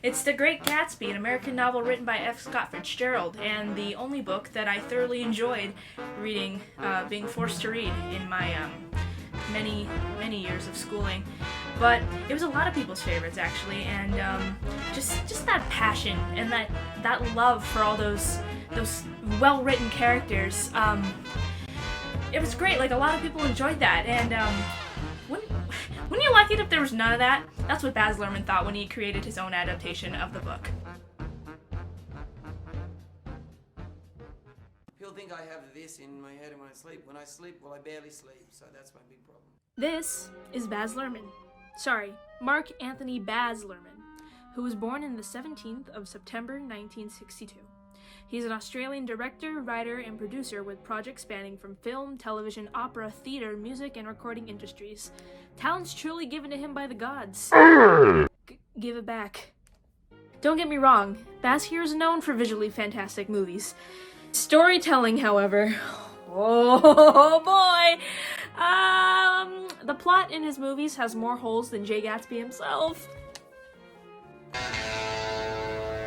It's The Great Gatsby, an American novel written by F. Scott Fitzgerald, and the only book that I thoroughly enjoyed reading, being forced to read in my many years of schooling. But it was a lot of people's favorites, actually, and just that passion and that love for all those well-written characters. It was great. Like, a lot of people enjoyed that, and wouldn't you like it if there was none of that? That's what Baz Luhrmann thought when he created his own adaptation of the book. People think I have this in my head when I sleep. When I sleep, well, I barely sleep, so that's my big problem. This is Baz Luhrmann. Sorry, Mark Anthony Baz Luhrmann, who was born on the 17th of September 1962. He's an Australian director, writer, and producer with projects spanning from film, television, opera, theater, music, and recording industries. Talents truly given to him by the gods. Give it back. Don't get me wrong, Baz here is known for visually fantastic movies. Storytelling, however, oh boy! The plot in his movies has more holes than Jay Gatsby himself.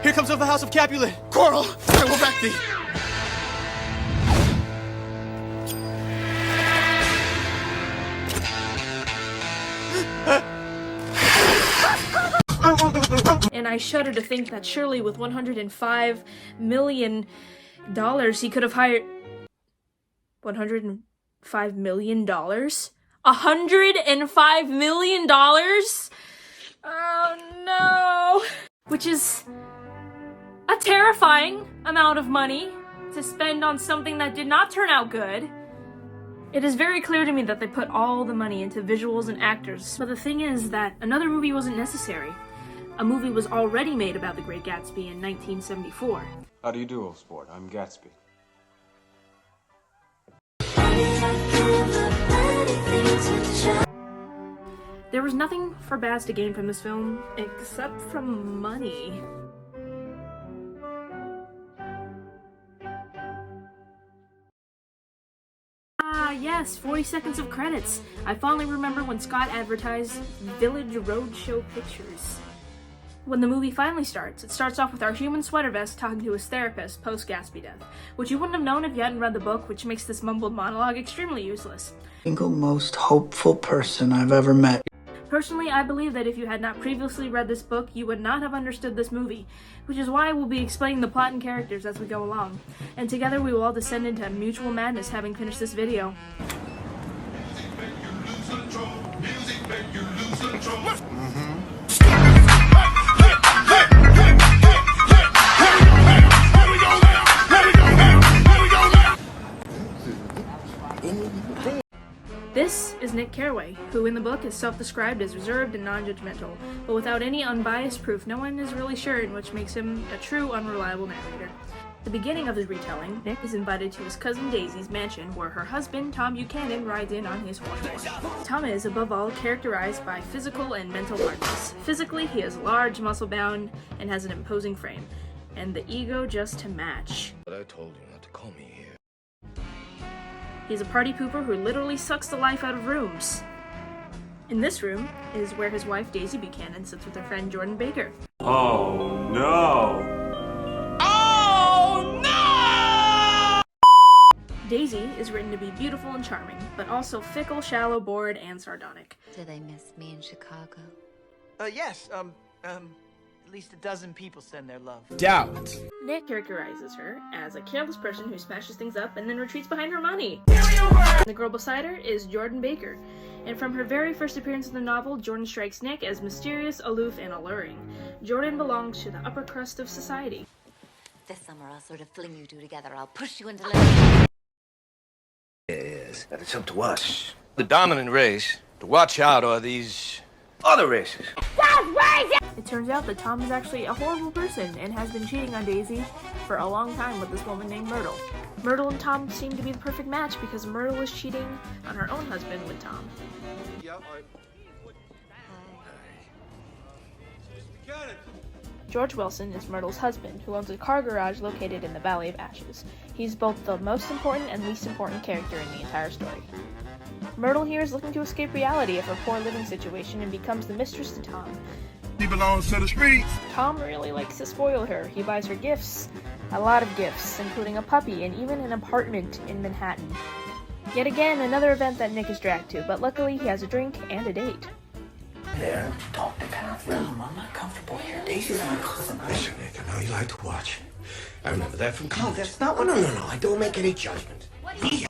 Here comes of the House of Capulet! Coral! I will back thee! And I shudder to think that surely with $105 million he could have hired... $105 million? $105 million? Oh no! Which is a terrifying amount of money to spend on something that did not turn out good. It is very clear to me that they put all the money into visuals and actors, but the thing is that another movie wasn't necessary. A movie was already made about The Great Gatsby in 1974. How do you do, old sport? I'm Gatsby. There was nothing for Baz to gain from this film, except from money. Ah, yes, 40 seconds of credits. I fondly remember when Scott advertised Village Roadshow Pictures. When the movie finally starts, it starts off with our human sweater vest talking to his therapist post-Gatsby death, which you wouldn't have known if you hadn't read the book, which makes this mumbled monologue extremely useless. Single most hopeful person I've ever met. Personally, I believe that if you had not previously read this book, you would not have understood this movie, which is why we'll be explaining the plot and characters as we go along. And together we will all descend into mutual madness having finished this video. This is Nick Carraway, who in the book is self-described as reserved and non-judgmental, but without any unbiased proof, no one is really sure, which makes him a true unreliable narrator. At the beginning of his retelling, Nick is invited to his cousin Daisy's mansion, where her husband, Tom Buchanan, rides in on his horse. Tom is, above all, characterized by physical and mental hardness. Physically, he is large, muscle-bound, and has an imposing frame, and the ego just to match. But I told you not to call me here. He's a party pooper who literally sucks the life out of rooms. In this room is where his wife Daisy Buchanan sits with her friend Jordan Baker. Oh no! Daisy is written to be beautiful and charming, but also fickle, shallow, bored, and sardonic. Do they miss me in Chicago? Yes, at least a dozen people send their love. Doubt. Nick characterizes her as a careless person who smashes things up and then retreats behind her money. The girl beside her is Jordan Baker, and from her very first appearance in the novel, Jordan strikes Nick as mysterious, aloof, and alluring. Jordan belongs to the upper crust of society. This summer I'll sort of fling you two together. I'll push you into living. Yes, that it's up to us. The dominant race to watch out are these other races. It turns out that Tom is actually a horrible person and has been cheating on Daisy for a long time with this woman named Myrtle. Myrtle and Tom seem to be the perfect match because Myrtle is cheating on her own husband with Tom. George Wilson is Myrtle's husband, who owns a car garage located in the Valley of Ashes. He's both the most important and least important character in the entire story. Myrtle here is looking to escape reality of her poor living situation and becomes the mistress to Tom, He belongs to the streets. Tom really likes to spoil her. He buys her gifts, a lot of gifts, including a puppy and even an apartment in Manhattan. Yet again, another event that Nick is dragged to, but luckily he has a drink and a date. There, talk to Catherine. I'm not comfortable here. Daisy's my cousin. Listen, Nick, I know you like to watch. I remember that from college. No, that's not what. No. I don't make any judgment. Be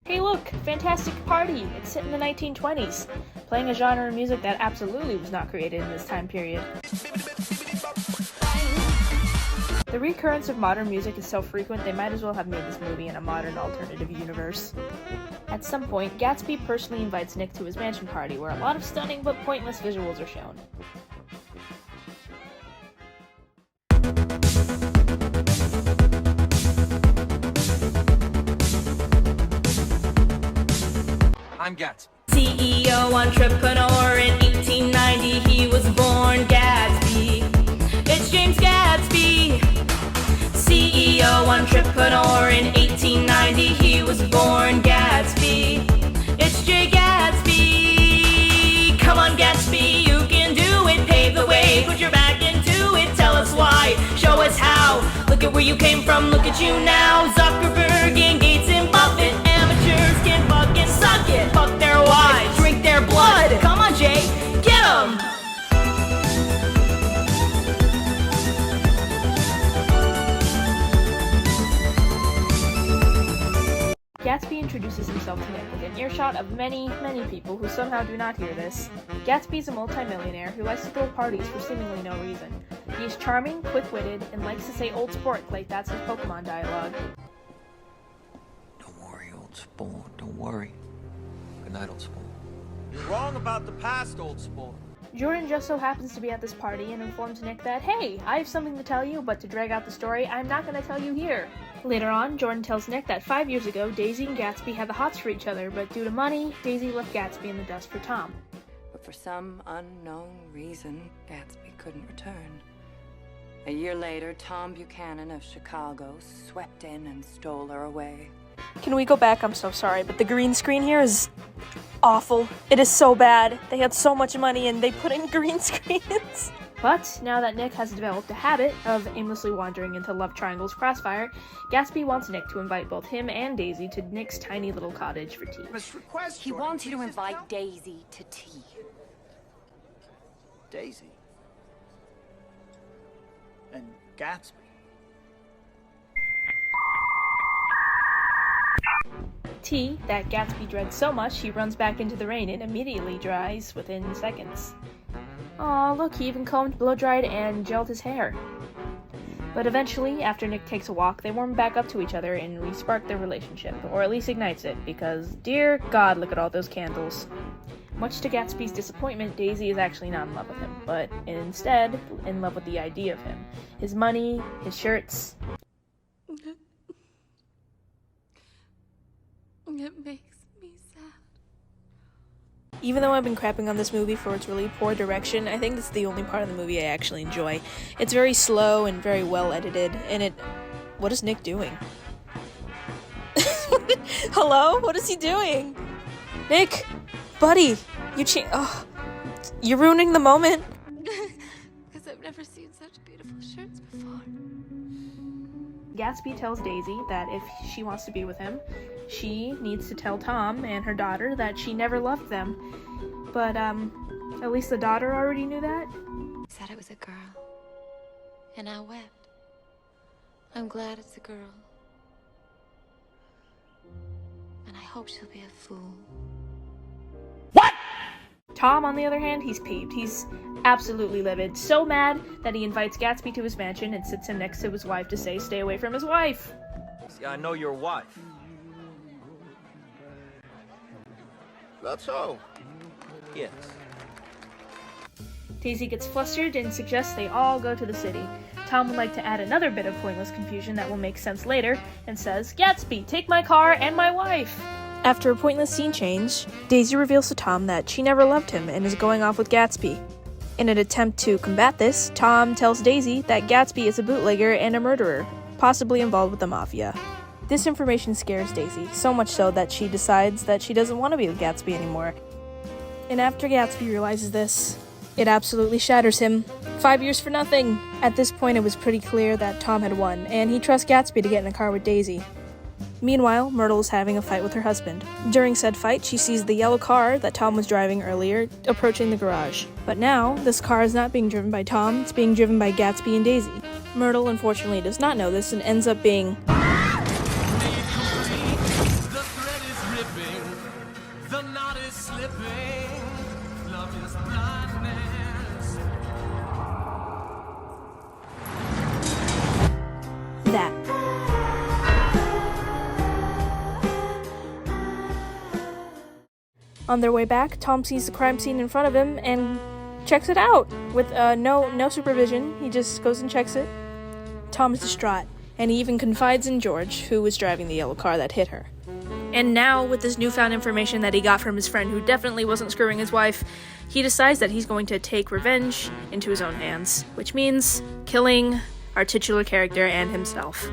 Hey look, fantastic party! It's set in the 1920s, playing a genre of music that absolutely was not created in this time period. The recurrence of modern music is so frequent they might as well have made this movie in a modern alternative universe. At some point, Gatsby personally invites Nick to his mansion party, where a lot of stunning but pointless visuals are shown. I'm Gatsby. CEO, entrepreneur, in 1890 he was born Gatsby. It's James Gatsby. CEO, entrepreneur, in 1890 he was born Gatsby. It's Jay Gatsby. Come on Gatsby, you can do it. Pave the way, put your back into it. Tell us why, show us how. Look at where you came from, look at you now. Zuckerberg and Gates and Buffett. Amateurs can fucking suck it. Fuck their wives, drink their blood. Come on Jay, get 'em. Gatsby introduces himself to Nick within earshot of many, many people who somehow do not hear this. Gatsby is a multimillionaire who likes to throw parties for seemingly no reason. He is charming, quick-witted, and likes to say old sport like that's his Pokemon dialogue. Don't worry, old sport. Don't worry. Good night, old sport. You're wrong about the past, old sport. Jordan just so happens to be at this party and informs Nick that, hey, I have something to tell you, but to drag out the story, I'm not going to tell you here. Later on, Jordan tells Nick that 5 years ago, Daisy and Gatsby had the hots for each other, but due to money, Daisy left Gatsby in the dust for Tom. But for some unknown reason, Gatsby couldn't return. A year later, Tom Buchanan of Chicago swept in and stole her away. Can we go back? I'm so sorry, but the green screen here is awful. It is so bad. They had so much money and they put in green screens. But now that Nick has developed a habit of aimlessly wandering into love triangle's crossfire, Gatsby wants Nick to invite both him and Daisy to Nick's tiny little cottage for tea. He wants you to invite Daisy to tea. Daisy. And Gatsby. Tea that Gatsby dreads so much he runs back into the rain and immediately dries within seconds. Aw, look, he even combed, blow-dried, and gelled his hair. But eventually, after Nick takes a walk, they warm back up to each other and re-spark their relationship, or at least ignites it, because, dear God, look at all those candles. Much to Gatsby's disappointment, Daisy is actually not in love with him, but instead in love with the idea of him. His money, his shirts. It makes me sad. Even though I've been crapping on this movie for its really poor direction, I think it's the only part of the movie I actually enjoy. It's very slow and very well edited, and it... What is Nick doing? Hello? What is he doing? Nick! Buddy! You're ruining the moment! Because I've never seen such beautiful shirts before. Gatsby tells Daisy that if she wants to be with him, she needs to tell Tom and her daughter that she never loved them. But, at least the daughter already knew that. Said it was a girl. And I wept. I'm glad it's a girl. And I hope she'll be a fool. What? Tom, on the other hand, he's peeved. He's absolutely livid. So mad that he invites Gatsby to his mansion and sits him next to his wife to say, stay away from his wife. See, I know your wife. Not so. Yes. Daisy gets flustered and suggests they all go to the city. Tom would like to add another bit of pointless confusion that will make sense later, and says, Gatsby, take my car and my wife! After a pointless scene change, Daisy reveals to Tom that she never loved him and is going off with Gatsby. In an attempt to combat this, Tom tells Daisy that Gatsby is a bootlegger and a murderer, possibly involved with the mafia. This information scares Daisy, so much so that she decides that she doesn't want to be with Gatsby anymore. And after Gatsby realizes this, it absolutely shatters him. 5 years for nothing! At this point, it was pretty clear that Tom had won, and he trusts Gatsby to get in a car with Daisy. Meanwhile, Myrtle is having a fight with her husband. During said fight, she sees the yellow car that Tom was driving earlier approaching the garage. But now, this car is not being driven by Tom, it's being driven by Gatsby and Daisy. Myrtle unfortunately does not know this and ends up being that. On their way back, Tom sees the crime scene in front of him and checks it out with no supervision. He just goes and checks it. Tom is distraught, and he even confides in George, who was driving the yellow car that hit her. And now, with this newfound information that he got from his friend who definitely wasn't screwing his wife, he decides that he's going to take revenge into his own hands, which means killing our titular character and himself.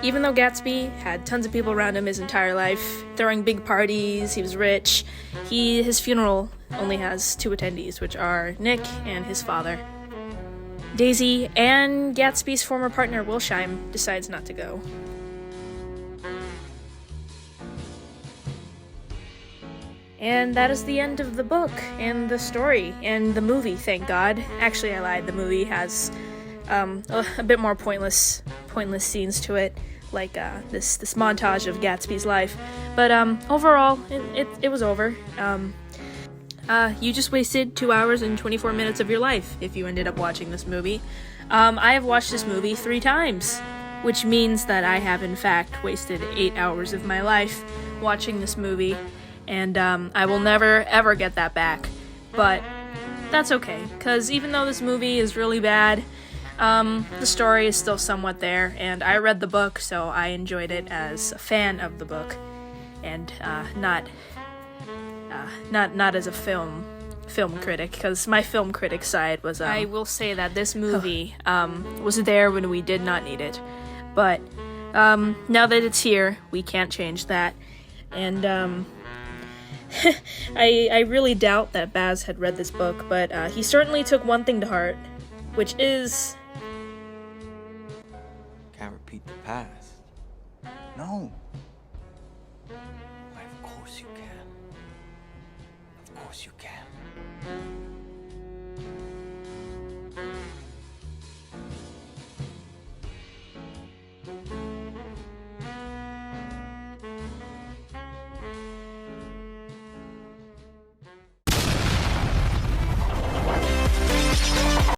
Even though Gatsby had tons of people around him his entire life, throwing big parties, he was rich, his funeral only has 2 attendees, which are Nick and his father. Daisy and Gatsby's former partner Wilshire decides not to go. And that is the end of the book, and the story, and the movie, thank God. Actually, I lied, the movie has a bit more pointless scenes to it, like this montage of Gatsby's life. But overall, it was over. You just wasted 2 hours and 24 minutes of your life if you ended up watching this movie. I have watched this movie 3 times, which means that I have in fact wasted 8 hours of my life watching this movie. And I will never, ever get that back. But that's okay, because even though this movie is really bad, the story is still somewhat there, and I read the book, so I enjoyed it as a fan of the book, and not as a film critic, because my film critic side was, I will say that this movie was there when we did not need it. But now that it's here, we can't change that. And I really doubt that Baz had read this book, but he certainly took one thing to heart, which is... Can't repeat the past. No. Why, of course you can. Of course you can.